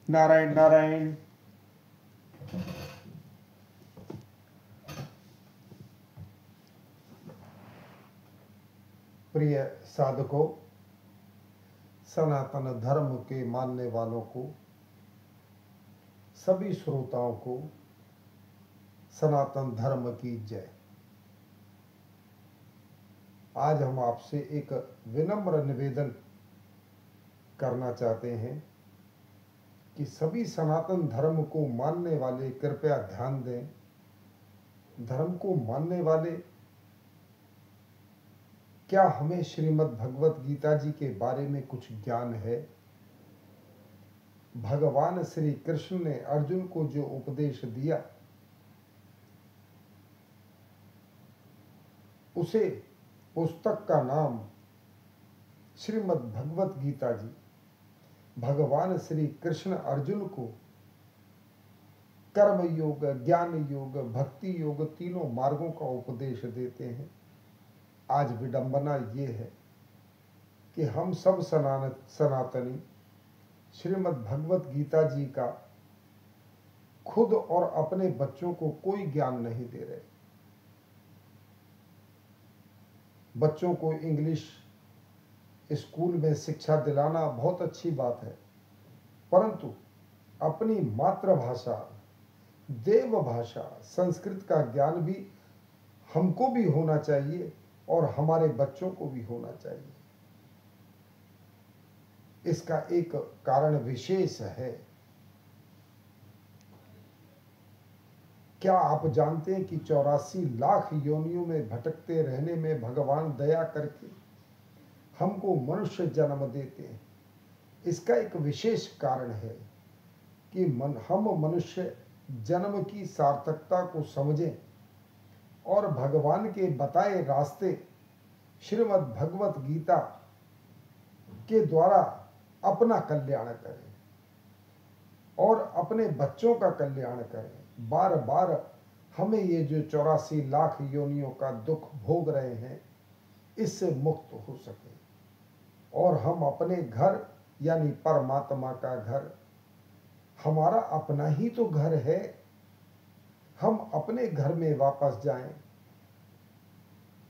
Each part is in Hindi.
नारायण नारायण। प्रिय साधकों, सनातन धर्म के मानने वालों को, सभी श्रोताओं को सनातन धर्म की जय। आज हम आपसे एक विनम्र निवेदन करना चाहते हैं कि सभी सनातन धर्म को मानने वाले कृपया ध्यान दें। धर्म को मानने वाले, क्या हमें श्रीमद् भगवत गीता जी के बारे में कुछ ज्ञान है? भगवान श्री कृष्ण ने अर्जुन को जो उपदेश दिया, उसे पुस्तक का नाम श्रीमद् भगवत गीता जी। भगवान श्री कृष्ण अर्जुन को कर्म योग, ज्ञान योग, भक्ति योग तीनों मार्गों का उपदेश देते हैं। आज विडंबना ये है कि हम सब सनातनी श्रीमद् भगवत गीता जी का खुद और अपने बच्चों को कोई ज्ञान नहीं दे रहे। बच्चों को इंग्लिश स्कूल में शिक्षा दिलाना बहुत अच्छी बात है, परंतु अपनी मातृभाषा, देव भाषा, संस्कृत का ज्ञान भी हमको भी होना चाहिए और हमारे बच्चों को भी होना चाहिए। इसका एक कारण विशेष है। क्या आप जानते हैं कि 84 लाख योनियों में भटकते रहने में भगवान दया करके हमको मनुष्य जन्म देते हैं? इसका एक विशेष कारण है कि हम मनुष्य जन्म की सार्थकता को समझें और भगवान के बताए रास्ते श्रीमद् भगवत गीता के द्वारा अपना कल्याण करें और अपने बच्चों का कल्याण करें। बार बार हमें ये जो 84 लाख योनियों का दुख भोग रहे हैं, इससे मुक्त हो सके और हम अपने घर यानी परमात्मा का घर, हमारा अपना ही तो घर है, हम अपने घर में वापस जाएं,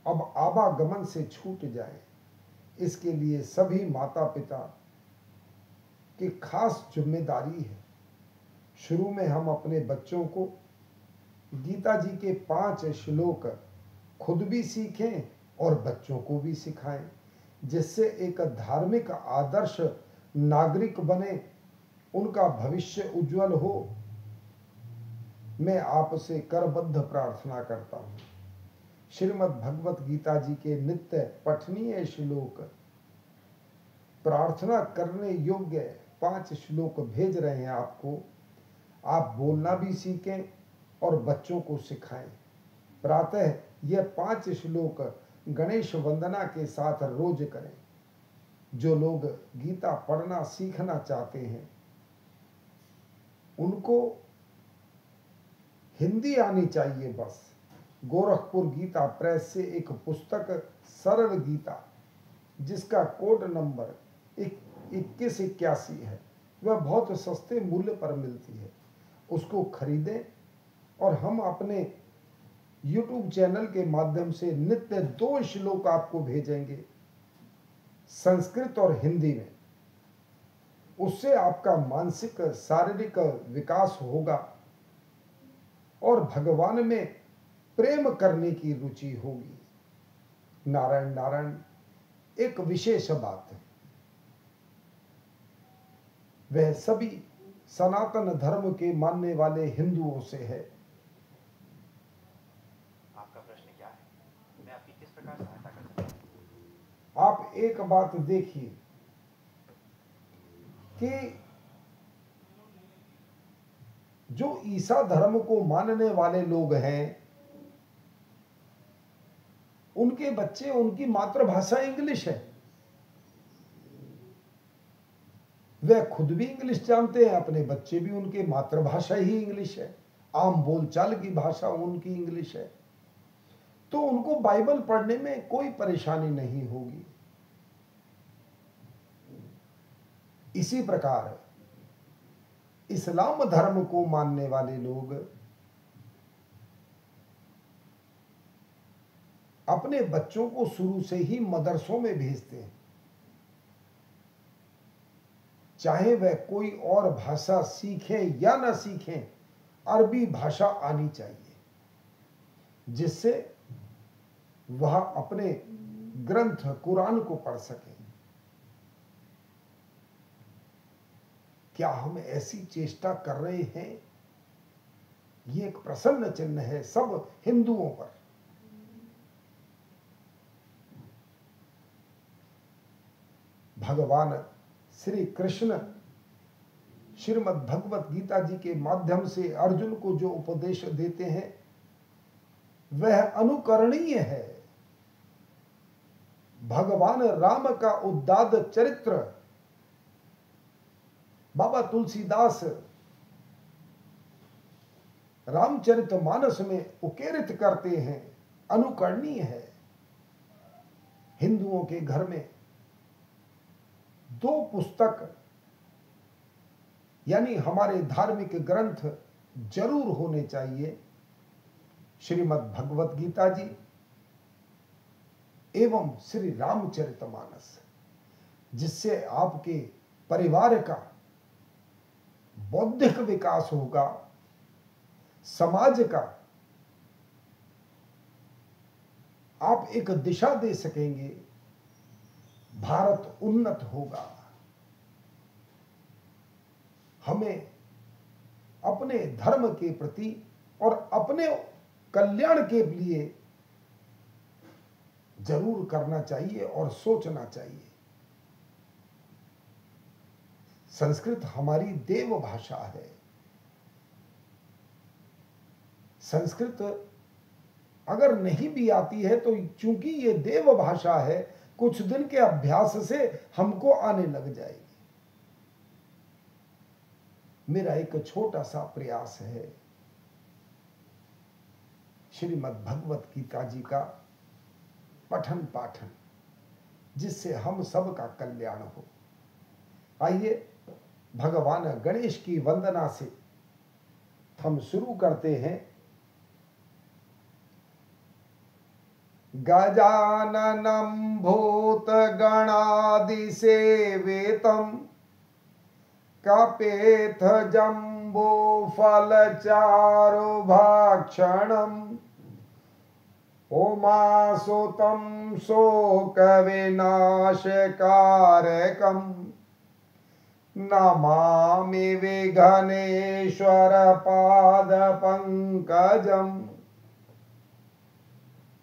अब आवागमन से छूट जाएं। इसके लिए सभी माता पिता की खास जिम्मेदारी है। शुरू में हम अपने बच्चों को गीता जी के 5 श्लोक खुद भी सीखें और बच्चों को भी सिखाएं, जिससे एक धार्मिक आदर्श नागरिक बने, उनका भविष्य उज्जवल हो। मैं आपसे करबद्ध प्रार्थना करता हूँ, श्रीमद् भगवत गीता जी के नित्य पठनीय श्लोक, प्रार्थना करने योग्य 5 श्लोक भेज रहे हैं आपको। आप बोलना भी सीखें और बच्चों को सिखाएं। प्रातः यह 5 श्लोक गणेश वंदना के साथ रोज करें। जो लोग गीता पढ़ना सीखना चाहते हैं, उनको हिंदी आनी चाहिए बस। गोरखपुर गीता प्रेस से एक पुस्तक सरल गीता, जिसका कोड नंबर 2181 है, वह बहुत सस्ते मूल्य पर मिलती है। उसको खरीदें और हम अपने YouTube चैनल के माध्यम से नित्य 2 श्लोक आपको भेजेंगे, संस्कृत और हिंदी में। उससे आपका मानसिक शारीरिक विकास होगा और भगवान में प्रेम करने की रुचि होगी। नारायण नारायण। एक विशेष बात है, वह सभी सनातन धर्म के मानने वाले हिंदुओं से है। आपका प्रश्न क्या है? मैं आपकी किस प्रकार सहायता कर सकता हूं? आप एक बात देखिए कि जो ईसा धर्म को मानने वाले लोग हैं, उनके बच्चे, उनकी मातृभाषा इंग्लिश है। वे खुद भी इंग्लिश जानते हैं, अपने बच्चे भी, उनके मातृभाषा ही इंग्लिश है, आम बोलचाल की भाषा उनकी इंग्लिश है, तो उनको बाइबल पढ़ने में कोई परेशानी नहीं होगी। इसी प्रकार इस्लाम धर्म को मानने वाले लोग अपने बच्चों को शुरू से ही मदरसों में भेजते हैं, चाहे वह कोई और भाषा सीखें या ना सीखें, अरबी भाषा आनी चाहिए, जिससे वह अपने ग्रंथ कुरान को पढ़ सकें। क्या हम ऐसी चेष्टा कर रहे हैं? ये एक प्रसन्न चिन्ह है सब हिंदुओं पर। भगवान श्री कृष्ण श्रीमद् भगवत गीता जी के माध्यम से अर्जुन को जो उपदेश देते हैं वह अनुकरणीय है। भगवान राम का उद्दात चरित्र बाबा तुलसीदास रामचरितमानस में उकेरित करते हैं, अनुकरणीय है। हिंदुओं के घर में 2 पुस्तक यानी हमारे धार्मिक ग्रंथ जरूर होने चाहिए, श्रीमद् भगवत गीता जी एवं श्री रामचरितमानस, जिससे आपके परिवार का बौद्धिक विकास होगा, समाज का आप एक दिशा दे सकेंगे, भारत उन्नत होगा। हमें अपने धर्म के प्रति और अपने कल्याण के लिए जरूर करना चाहिए और सोचना चाहिए। संस्कृत हमारी देव भाषा है। संस्कृत अगर नहीं भी आती है तो चूंकि ये देव भाषा है, कुछ दिन के अभ्यास से हमको आने लग जाएगी। मेरा एक छोटा सा प्रयास है श्रीमद् भगवत गीता जी का पठन पाठन, जिससे हम सब का कल्याण हो। आइए भगवान गणेश की वंदना से हम शुरू करते हैं। गजाननं भूतगणादिसेवितं कपेथ जम्बो फलचारुभक्षणम् उमासुतं शोकविनाशकारकम् नमामि विघ्नेश्वर पादपंकजम्।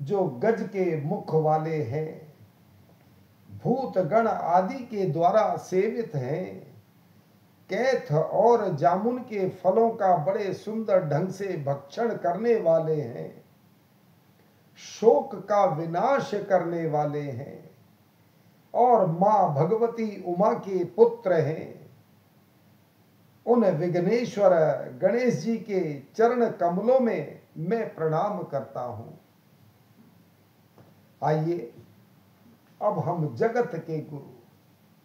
जो गज के मुख वाले हैं, भूत गण आदि के द्वारा सेवित हैं, कैथ और जामुन के फलों का बड़े सुंदर ढंग से भक्षण करने वाले हैं, शोक का विनाश करने वाले हैं और मां भगवती उमा के पुत्र हैं, उन विघ्नेश्वर गणेश जी के चरण कमलों में मैं प्रणाम करता हूं। आइए अब हम जगत के गुरु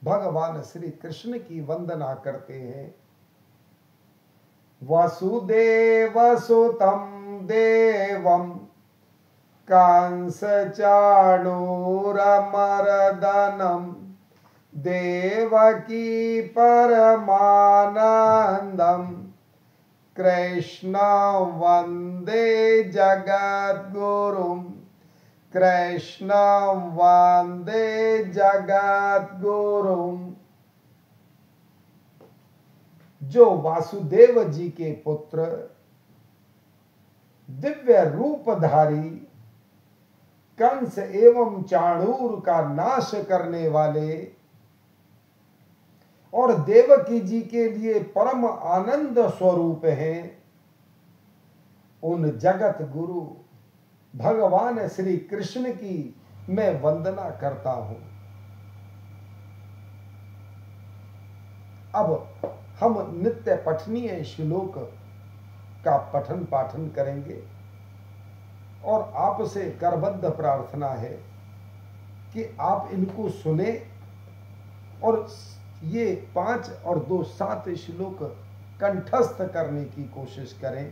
भगवान श्री कृष्ण की वंदना करते हैं। वसुदेव सुतं देवं कंस चाणूरमर्दनम् देवकी परमानंदम कृष्णं वंदे जगद्गुरुं कृष्णं वंदे जगद्गुरुं। जो वासुदेव जी के पुत्र, दिव्य रूपधारी, कंस एवं चाणूर का नाश करने वाले और देवकी जी के लिए परम आनंद स्वरूप हैं, उन जगत गुरु भगवान श्री कृष्ण की मैं वंदना करता हूं। अब हम नित्य पठनीय श्लोक का पठन पाठन करेंगे और आपसे करबद्ध प्रार्थना है कि आप इनको सुने और ये 5 और 2 7 श्लोक कंठस्थ करने की कोशिश करें,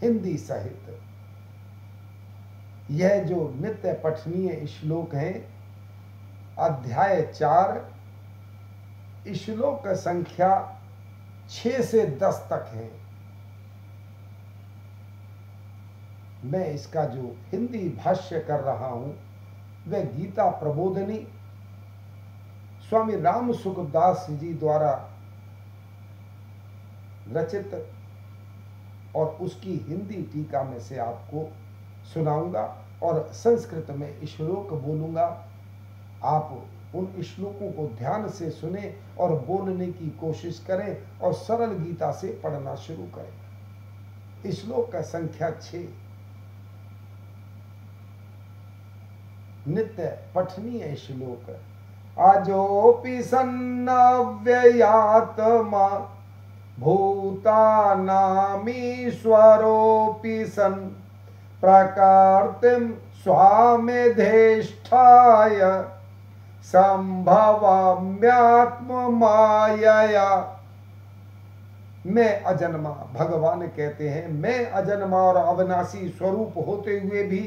हिंदी सहित। यह जो नित्य पठनीय श्लोक हैं, अध्याय 4, श्लोक संख्या 6 से 10 तक है। मैं इसका जो हिंदी भाष्य कर रहा हूं वह गीता प्रबोधिनी स्वामी राम सुखदास जी द्वारा रचित और उसकी हिंदी टीका में से आपको सुनाऊंगा और संस्कृत में श्लोक बोलूंगा। आप उन श्लोकों को ध्यान से सुने और बोलने की कोशिश करें और सरल गीता से पढ़ना शुरू करें। श्लोक का संख्या 6, नित्य पठनीय श्लोक। अजोपि सन्नव्ययात्मा भूतानामीश्वरोऽपि सन् प्रकृतिं स्वामिधिष्ठाय संभवाम्यात्ममायया। मैं अजन्मा, भगवान कहते हैं, मैं अजन्मा और अविनाशी स्वरूप होते हुए भी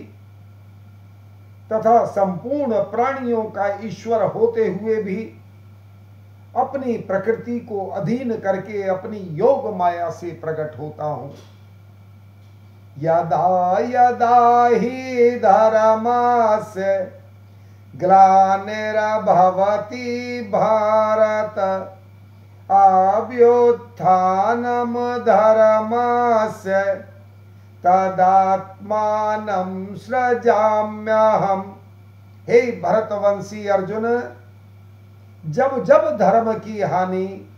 तथा संपूर्ण प्राणियों का ईश्वर होते हुए भी अपनी प्रकृति को अधीन करके अपनी योग माया से प्रकट होता हूं। यदा यदा ही धर्मस्य ग्लानिर्भवति भारत अभ्युत्थानं धर्मस्य तदात्मानं सृजाम्यहम्। हे भरतवंशी अर्जुन, जब जब धर्म की हानि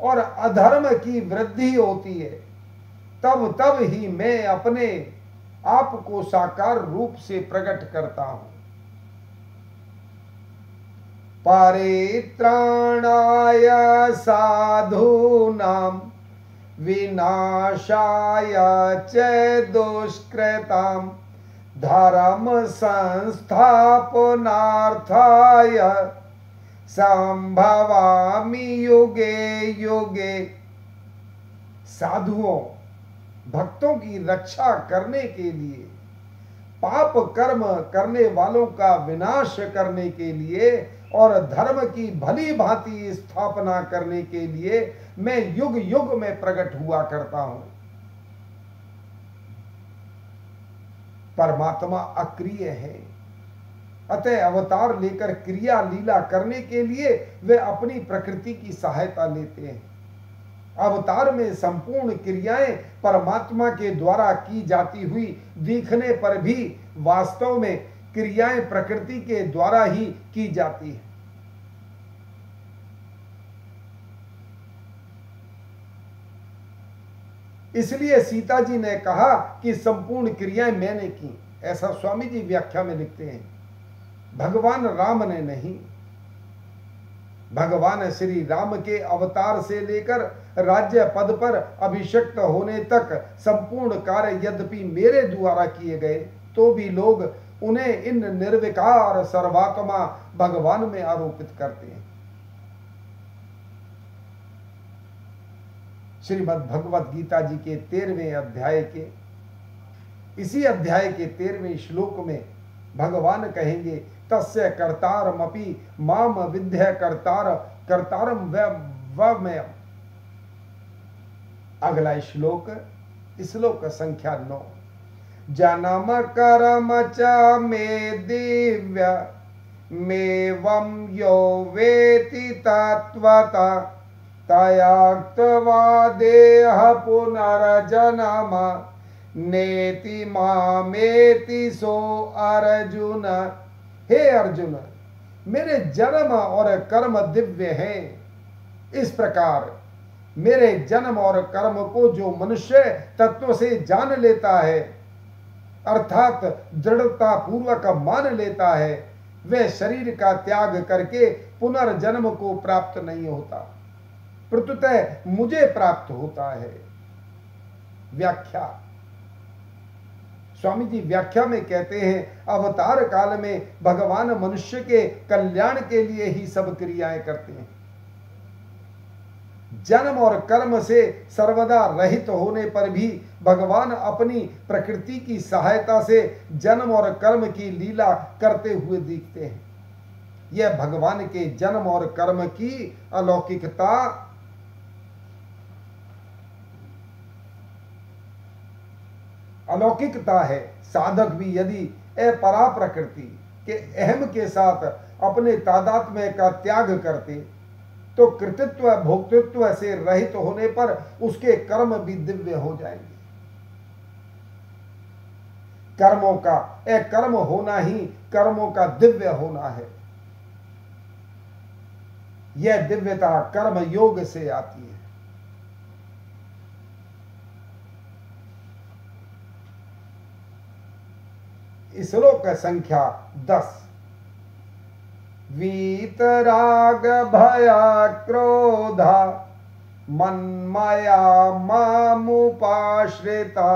और अधर्म की वृद्धि होती है, तब तब ही मैं अपने आप को साकार रूप से प्रकट करता हूं। परित्राणाय साधूनां विनाशाय च दुष्कृतां धर्म संस्थापनार्थाय संभवामि युगे युगे। साधुओं, भक्तों की रक्षा करने के लिए, पाप कर्म करने वालों का विनाश करने के लिए और धर्म की भली भांति स्थापना करने के लिए मैं युग युग में प्रकट हुआ करता हूं। परमात्मा अक्रिय है, अतः अवतार लेकर क्रिया लीला करने के लिए वे अपनी प्रकृति की सहायता लेते हैं। अवतार में संपूर्ण क्रियाएं परमात्मा के द्वारा की जाती हुई दिखने पर भी वास्तव में क्रियाएं प्रकृति के द्वारा ही की जाती है। इसलिए सीता जी ने कहा कि संपूर्ण क्रियाएं मैंने की, ऐसा स्वामी जी व्याख्या में लिखते हैं। भगवान राम ने नहीं। भगवान श्री राम के अवतार से लेकर राज्य पद पर अभिषिक्त होने तक संपूर्ण कार्य यद्यपि मेरे द्वारा किए गए, तो भी लोग उन्हें इन निर्विकार सर्वात्मा भगवान में आरोपित करते हैं। श्रीमद् भगवत गीता जी के 13वें अध्याय के इसी अध्याय के 13वें श्लोक में भगवान कहेंगे, तस्य कर्तारमपि माम विद्य कर्तारम वमय। अगला श्लोक, श्लोक संख्या 9। जन्म कर्म च मे दिव्य मेवं यो वेति तत्वता तयाक्त्वा देह पुनर्जन्म नेति मामेति सो अर्जुन। हे अर्जुन, मेरे जन्म और कर्म दिव्य हैं। इस प्रकार मेरे जन्म और कर्म को जो मनुष्य तत्व से जान लेता है, अर्थात दृढ़ता पूर्वक मान लेता है, वह शरीर का त्याग करके पुनर्जन्म को प्राप्त नहीं होता, प्रत्युतः मुझे प्राप्त होता है। व्याख्या, स्वामी जी व्याख्या में कहते हैं, अवतार काल में भगवान मनुष्य के कल्याण के लिए ही सब क्रियाएं करते हैं। जन्म और कर्म से सर्वदा रहित होने पर भी भगवान अपनी प्रकृति की सहायता से जन्म और कर्म की लीला करते हुए दिखते हैं। यह भगवान के जन्म और कर्म की अलौकिकता है। साधक भी यदि अपरा प्रकृति के अहम के साथ अपने तादात्म्य का त्याग करते तो कृतित्व भोक्तृत्व से रहित होने पर उसके कर्म भी दिव्य हो जाएंगे। कर्मों का अकर्म होना ही कर्मों का दिव्य होना है। यह दिव्यता कर्म योग से आती है। श्लोक संख्या 10। वीतराग भया क्रोधा मन्मया मामुपाश्रिता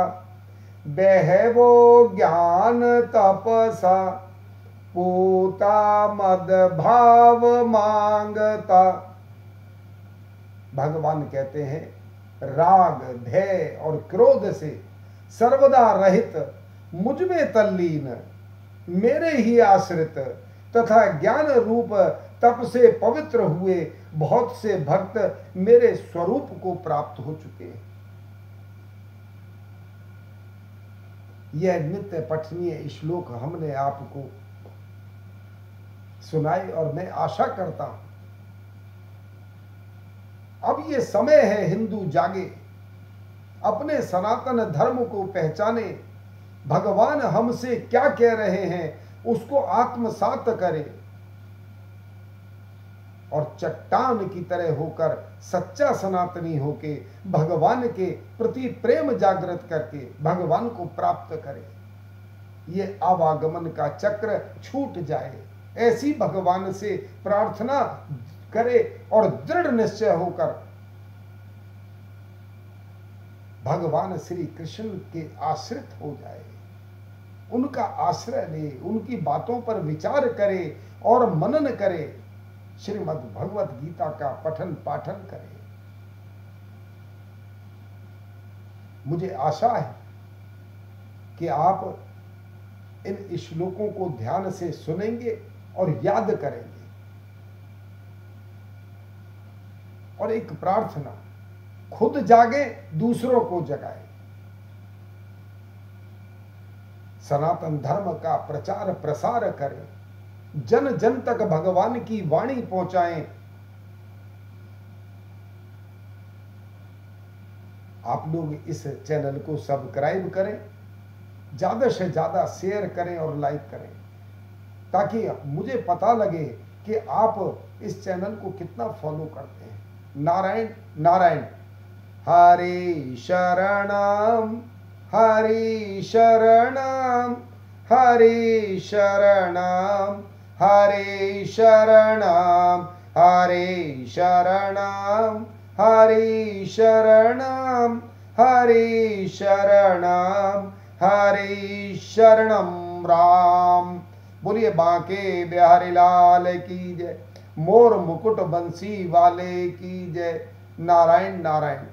बहवो ज्ञान तपसा पूता मद भाव मांगता। भगवान कहते हैं राग भय और क्रोध से सर्वदा रहित मुझ में तल्लीन मेरे ही आश्रित तथा ज्ञान रूप तप से पवित्र हुए बहुत से भक्त मेरे स्वरूप को प्राप्त हो चुके हैं। यह नित्य पठनीय श्लोक हमने आपको सुनाए और मैं आशा करता हूं अब ये समय है हिंदू जागे, अपने सनातन धर्म को पहचाने, भगवान हमसे क्या कह रहे हैं उसको आत्मसात करे और चट्टान की तरह होकर सच्चा सनातनी होके भगवान के प्रति प्रेम जागृत करके भगवान को प्राप्त करे। ये आवागमन का चक्र छूट जाए, ऐसी भगवान से प्रार्थना करे और दृढ़ निश्चय होकर भगवान श्री कृष्ण के आश्रित हो जाए, उनका आश्रय ले, उनकी बातों पर विचार करे और मनन करे, श्रीमद् भगवत गीता का पठन पाठन करे। मुझे आशा है कि आप इन श्लोकों को ध्यान से सुनेंगे और याद करेंगे। और एक प्रार्थना, खुद जागे दूसरों को जगाए, सनातन धर्म का प्रचार प्रसार करें, जन जन तक भगवान की वाणी पहुंचाएं। आप लोग इस चैनल को सब्सक्राइब करें, ज्यादा से ज्यादा शेयर करें और लाइक करें, ताकि मुझे पता लगे कि आप इस चैनल को कितना फॉलो करते हैं। नारायण नारायण। हरि शरणम हरि शरणम हरि शरणम हरि शरणम हरि शरणम हरि शरणम हरि शरणम हरि शरणम राम। बोलिए बांके बिहारी लाल की जय, मोर मुकुट बंसी वाले की जय। नारायण नारायण।